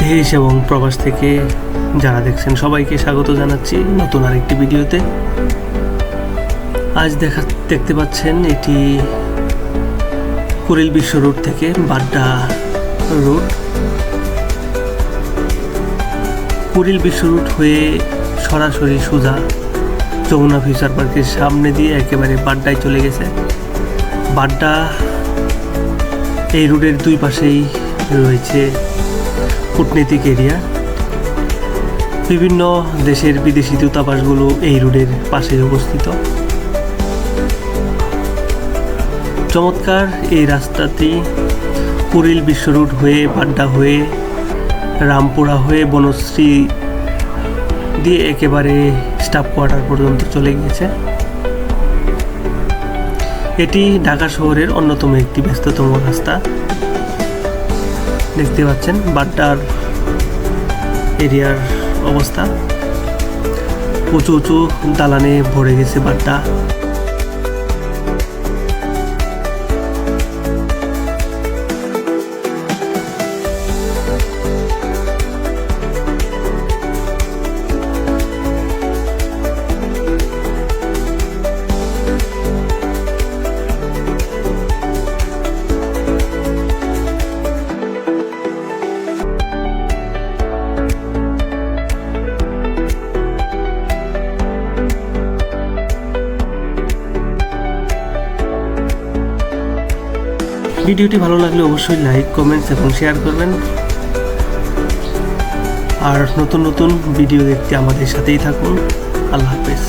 দেশ এবং প্রবাস থেকে যারা দেখছেন সবাইকে স্বাগত জানাচ্ছি নতুন আরেকটি ভিডিওতে। আজ দেখতে পাচ্ছেন এটি কুড়িল বিশ্ব রোড থেকে বাড্ডা রোড। কুড়িল বিশ্ব রোড হয়ে সরাসরি সোজা যমুনা ফিউচার পার্কের সামনে দিয়ে একেবারে বাড্ডায় চলে গেছে। বাড্ডা এই রোডের দুই পাশেই রয়েছে কূটনৈতিক এরিয়া। বিভিন্ন দেশের বিদেশি দূতাবাসগুলো এই রোডের পাশে অবস্থিত। চমৎকার এই রাস্তাটি কুড়িল বিশ্ব রোড হয়ে বাড্ডা হয়ে রামপুরা হয়ে বনশ্রী দিয়ে একেবারে স্টাফ কোয়ার্টার পর্যন্ত চলে গিয়েছে। এটি ঢাকা শহরের অন্যতম একটি ব্যস্ততম রাস্তা। দেখতে পাচ্ছেন বাড্ডার এরিয়ার অবস্থা, উঁচু উঁচু দালানে ভরে গেছে বাড্ডা। ভিডিওটি ভালো লাগলে অবশ্যই লাইক, কমেন্টস এবং শেয়ার করবেন। আর নতুন নতুন ভিডিও দেখতে আমাদের সাথেই থাকুন। আল্লাহ হাফেজ।